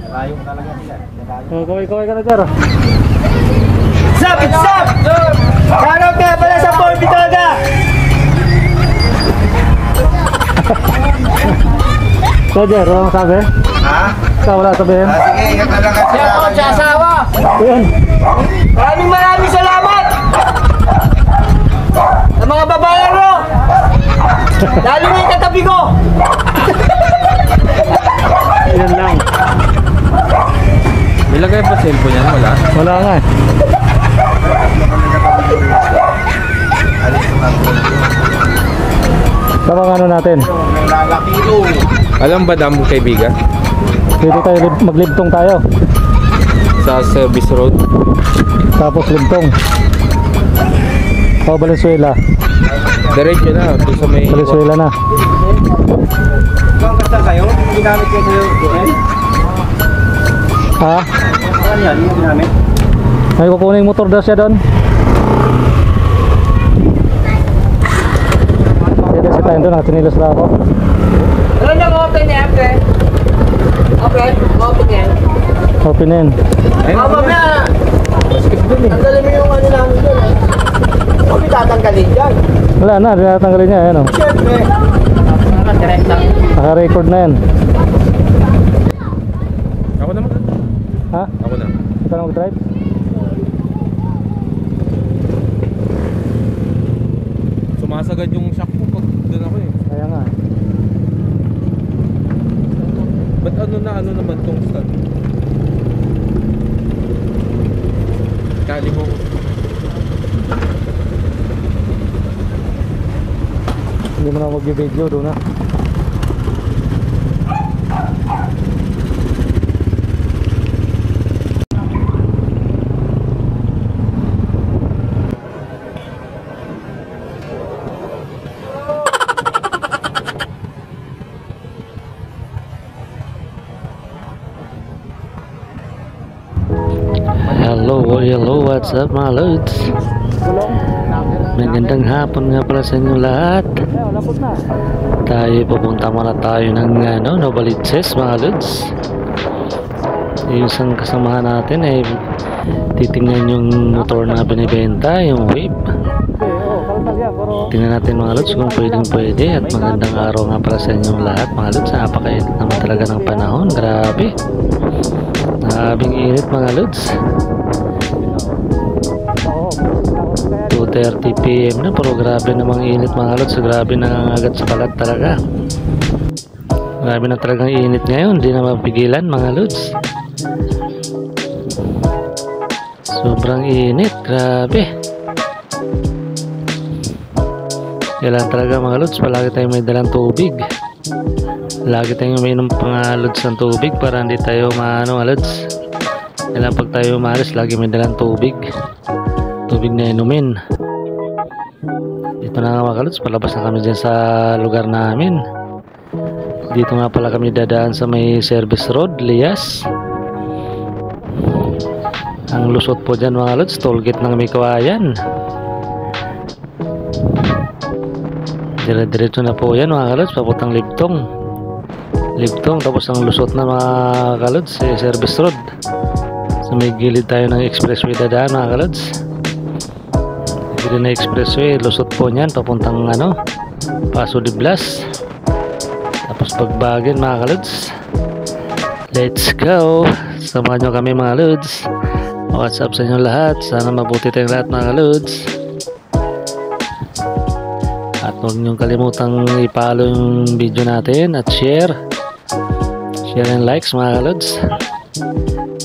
Layo talaga sila. Oh, kaway ka na, sir. Sup! Shoutout nga pala sa Paul Bitoga! So, Jer, wala mong sabi? Ha? Ikaw, wala sabihin? Sige, ingat na lang kasi Shoutout sa asawa! Ayan. Maraming salamat! Sa mga babayaro! Lalo na yung katabi ko! Ayan lang. Nilagay ba cellphone yan? Wala? Wala nga eh. Tama ano natin? lalakiro. Alam ba damo kaibigan? Dito tayo, maglibtong tayo. Sa service road? Tapos libtong. O, Valenzuela. Diretso na, doon sa may... Valenzuela na. Kung basta kayo, ginamit kayo doon. Ha? Ano yan? Yung ginamit? May kukunin yung motor daw siya doon. Dito si tayo doon, nakatinilos na ako. Ano na open niya, Ate? Open yan. Open in. Mamaya! Tanggalin mo yung ano namin doon eh. Huwag itatanggalin dyan. Wala na, tinatanggalin niya. Ayan o. Siyempre. Naka-record na yan. Ako naman. Ha? Ako na. Ito na mag-drive? Sumasagad yung shock ko pag doon ako eh. Kaya nga. Ba't ano naman tong stand? Kali mo. Hindi mo na mag-video doon na. Hello, what's up mga lods? Magandang hapon nga pala sa inyo lahat. Tayo pupunta muna tayo ng Novaliches mga lods. Yung isang kasamahan natin ay titingnan yung motor na binibenta, yung Wave. Tingnan natin mga lods kung pwede at magandang araw nga pala sa inyo lahat mga lods. Napakainit naman talaga ng panahon, grabe. Grabing init mga lods. 2:30 PM na, pero grabe namang init mga lods. Grabe nangangagat sa balat talaga. Grabe na talagang init ngayon, hindi na mapigilan mga lods. Sobrang init, grabe. Kailangan talaga mga lods, palagi tayong may dalang tubig. Lagi tayong uminom mga lods ng tubig para hindi tayo mga lods. Kailangan pag tayo umalis, lagi may dalang tubig. Tubig na inumin. Dito na nga mga lods, palabas na kami dyan sa lugar namin. Dito nga pala kami dadaan sa may service road, Lias. Ang lusot po dyan mga lods, tollgate ng Mikawayan. Dire-diretso na po yan mga lods, papuntang Libtong, tapos ang lusot na mga kalods service road. So may gilid tayo ng expressway dadaan mga kalods. Gilid na expressway, lusot po niyan papuntang Paso de Blas. Tapos pagbagin mga kalods. Let's go. Samahan nyo kami mga lods. What's up sa inyo lahat, sana mabuti tayong lahat mga kalods. At huwag niyong kalimutang i-follow yung video natin at share and likes mga kalods.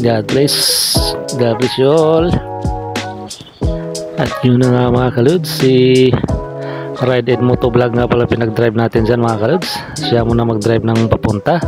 God bless you all. At yun na nga mga kalods, si Ride Ed Motovlog nga pala pinag-drive natin dyan mga kalods. Siya muna mag-drive ng papunta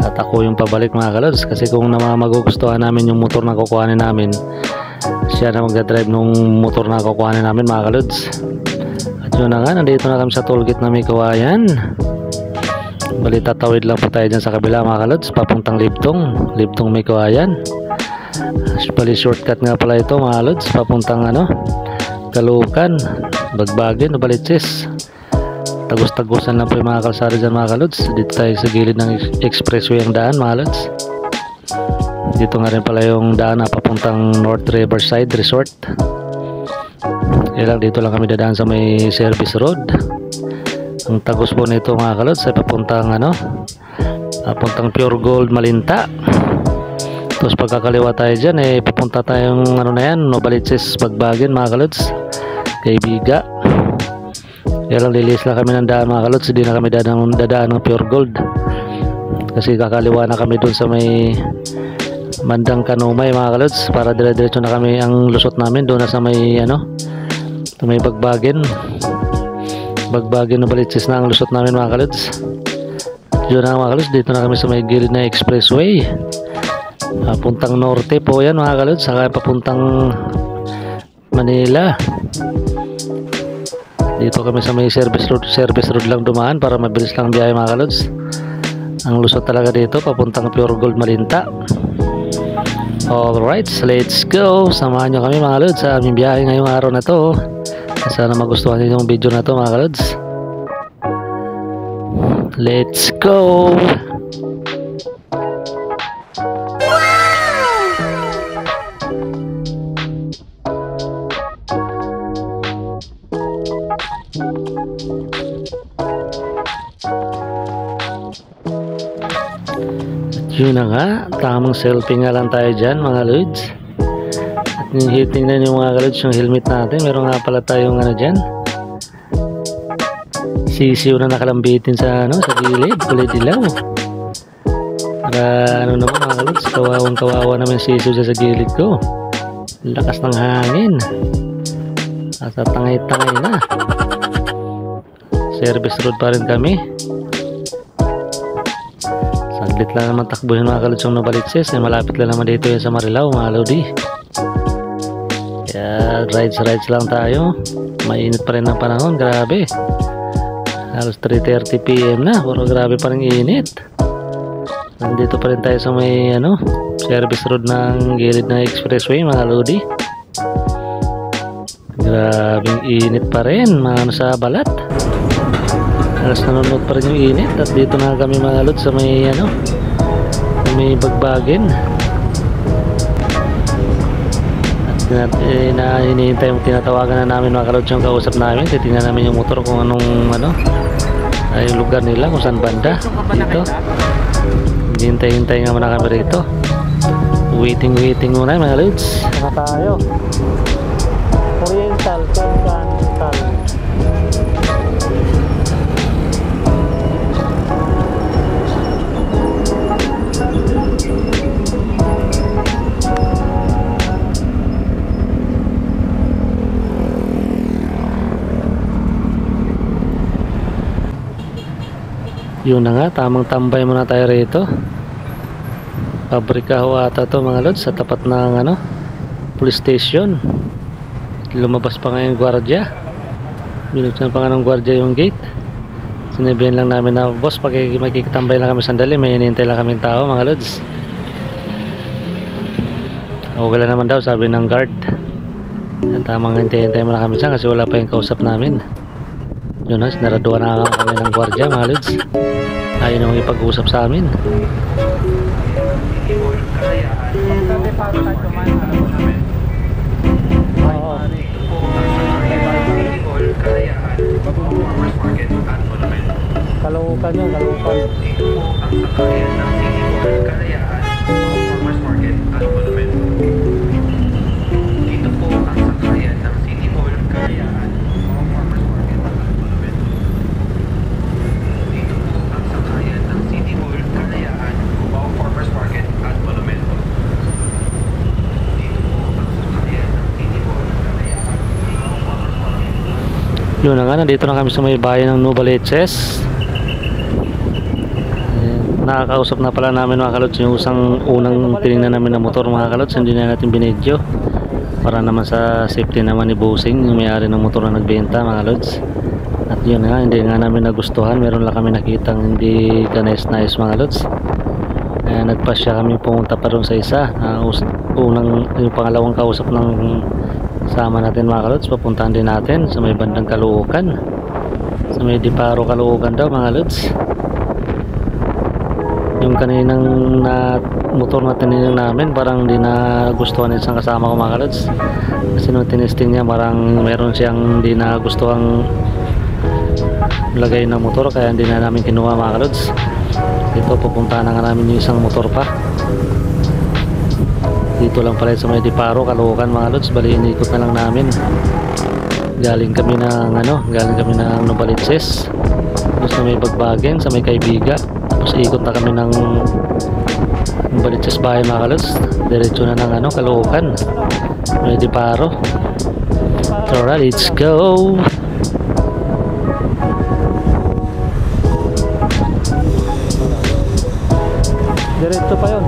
at ako yung pabalik mga kalods, kasi kung magugustuhan namin yung motor na kukuhanin namin, siya na mag-drive nung motor na kukuhanin namin mga kalods. At yun na nga, nandito na kami sa tollgate na Mikawayan. Bali tatawid lang po tayo dyan sa kabila mga kalods, papuntang Libtong Mikawayan. Bali shortcut nga pala ito mga kalods, papuntang Galukan, Bagbagin, Novaliches. Tagos-tagusan lang po yung mga kalsada dyan mga kalods. Dito tayo sa gilid ng expressway ang daan mga lods. Dito nga rin pala yung daan na papuntang North Riverside Resort. Kaya lang dito lang kami dadaan sa may service road. Ang tagos po nito mga kalods ay papuntang papuntang Pure Gold Malinta. Tapos pagkakaliwa tayo dyan papunta tayong na yan, Novaliches Bagbagen mga kalods, kay Biga. Kaya lang lilis lang kami ng daan mga kalods, hindi na kami dadaan ng Pure Gold kasi kakaliwa na kami dun sa may Mandang Kanumay mga kalods, para dire-diretso na kami. Ang lusot namin doon na sa may sa may Bagbagen Novaliches na ang lusot namin mga kalods. Yun na mga kalods, dito na kami sa may gilid na expressway papuntang norte po yan mga kalods, saka papuntang Manila. Dito kami sa may service road lang dumaan para mabilis lang biyahe mga kalods. Ang lusot talaga dito papuntang Pure Gold Malinta. Alright, let's go. Samahan nyo kami mga kalods sa aming biyahe ngayong araw na to. Sana magustuhan nyo yung video na to mga kalods. Let's go. Yun na nga, tamang selfie nga lang tayo dyan mga lods. At yung tingnan nyo mga lods, yung helmet natin, meron nga pala tayong dyan, sisiw na nakalambitin sa sa gilid, kulay dilaw. Para naman mga lods, kawawa naman sisiw sa gilid ko. Lakas ng hangin at tangay-tangay na. Service road pa rin kami. Saglit lang naman takbuhin mga kalods yung Novaliches, malapit lang naman dito yan sa Marilao mga lodi. Kaya rides lang tayo. Mainit pa rin ang panahon, grabe. Halos 3:30 PM na, pero grabe pa rin init. Nandito pa rin tayo sa may service road ng gilid na expressway mga lodi. Grabing init pa rin mga sa balat. Halos nanonood pa rin yung init. At dito na kami mga lods sa may may Bagbagen. At hinihintay yung tinatawagan na namin mga kalods yung kausap namin. Titingnan namin yung motor kung anong yung lugar nila, kung saan banda dito. Hintay nga muna kami rito. Waiting muna mga lods. Saka tayo Oriental. Yun na nga, tamang tambay muna tayo rito. Pabrika ho ata to mga lods, sa tapat ng police station. Lumabas pa nga yung gwardiya. Binuksan pa nga ng gwardiya yung gate. Sinabihan lang namin na, boss, magkikitambay lang kami sandali, may hinihintay lang kaming tao mga lods. Okay lang naman daw, sabi ng guard. At tamang hintay-hintay muna kami dyan kasi wala pa yung kausap namin. Yun na, sinaraduan na kami ng gwardiya mga lods. Ayaw nang ipag-usap sa amin. Kalukan yun, kalukan. Dito po ang sakayan ng City Hall, Kalayaan. Yun na nga, nandito na kami sa may bayan ng Novaliches. Nakakausap na pala namin mga kalods yung unang tinignan namin na motor mga kalods. Hindi na natin binidyo para naman sa safety naman ni Bossing, yung may-ari ng motor na nagbenta mga kalods. At yun nga, hindi nga namin nagustuhan. Meron lang kami nakitang hindi kanais-nais mga kalods. Kaya nagpasya kami pumunta pa rin sa isa. Yung pangalawang kausap ng sama natin mga kalods, papuntahan din natin sa may bandang Caloocan. Sa may Diparo, Caloocan daw mga lods. Yung kaninang motor na tinignan namin, parang hindi na gustuhan ng isang kasama ko mga lods. Kasi nung tinesting niya, parang meron siyang hindi na gustuhang lagay ng motor, kaya hindi na namin kinuha mga lods. Dito pupunta na nga namin yung isang motor pa. Dito lang pala sa may Diparo, Caloocan mga lods. Bali inikot na lang namin. Galing kami ng Novaliches, tapos na may Bagbagen sa may Kaibiga, tapos ikot na kami ng Novaliches bahay mga lods. Diretso na ng Caloocan, may Diparo. Alright, let's go. Diretso pa yun.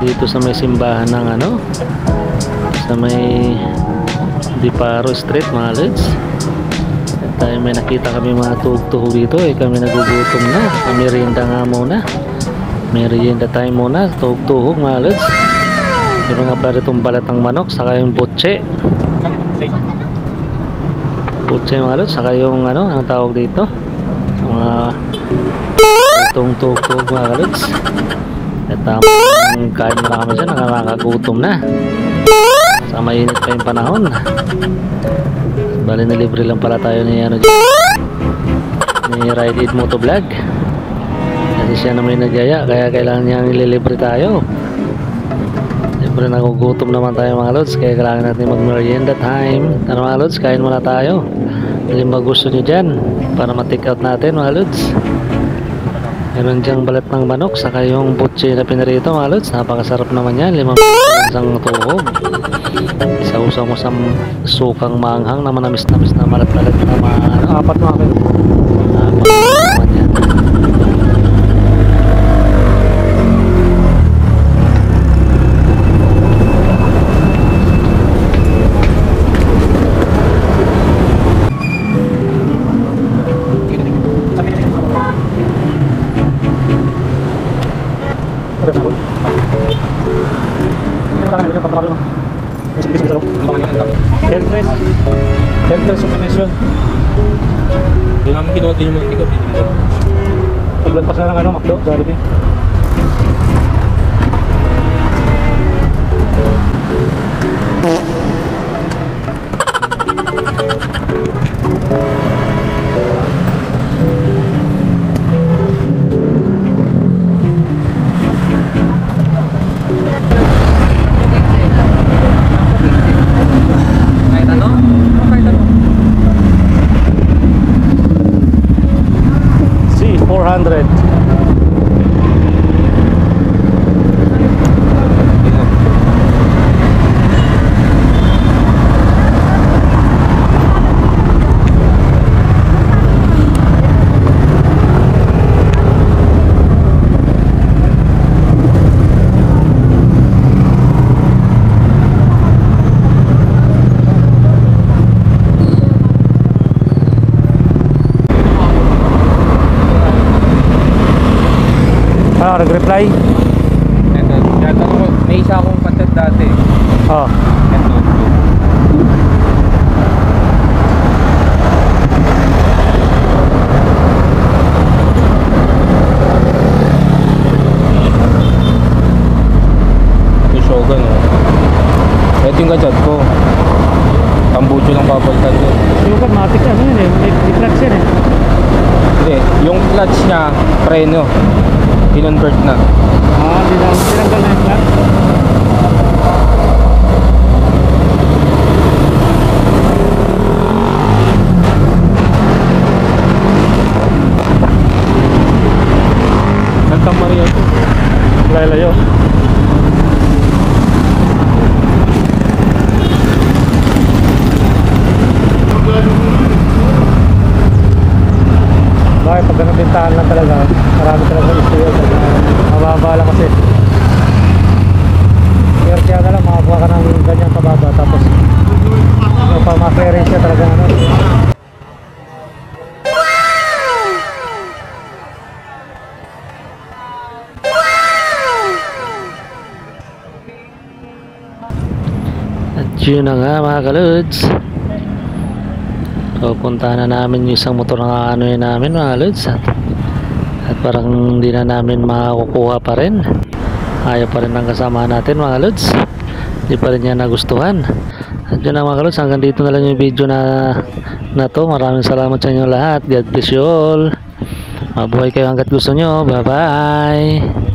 Dito sa may simbahan ng sa may Diparo Street mga lods. At tayo may nakita kami mga tuhog-tuhog dito, kami nagugutom na. Merienda nga muna, merienda tayo muna, tuhog-tuhog mga lods. Yung mga pala itong balatang manok, saka yung butche mga lods, saka yung ang tawag dito, mga itong tuhog-tuhog mga lods. At kain mo na kami dyan, nakakagutom na. Sa mainit pa yung panahon. Bali na libre lang pala tayo ni Ride It Motovlog. Kasi siya na may nagyaya, kaya kailangan niyang ililibre tayo. Siyempre nagugutom naman tayo mga lods, kaya kailangan natin mag-merienda time. Mga lods, kain muna tayo. Alin ba gusto nyo dyan para ma-take out natin mga lods? Meron dyang balat ng manok, saka yung butche na pinarito mga lods. Napakasarap naman yan, 5 piso isang tuhog. Isa-usa mo sa sukang maanghang na manamis-namis na malat-malat na mga apat mga kayo. Naman yan. Health supervision. Hindi namin kinuha din yung mga ticket. Paglagpas na ng McDo, Jollibee. C400. Nag-reply? May isa akong content dati. Oh. Ito Shogun ito yung gadget ko. Tambucho lang papalitan ko. Yung matic yun may clutch yan Hindi, yung clutch niya preno kinonvert na. Tinanggal na yung clutch. Santa Maria ito. Layo. pa, tapos pa-carry siya talaga ano. At yun na nga mga kalods, pupuntahan na namin yung isang motor na ano yun namin mga kalods, at parang hindi na namin makukuha pa rin. Ayaw pa rin ng kasama natin mga kalods, hindi pa rin niya nagustuhan. At yun na mga kalods, hanggang dito na lang yung video na to. Maraming salamat sa inyo lahat. God bless you all. Mabuhay kayo hanggat gusto nyo. Bye bye.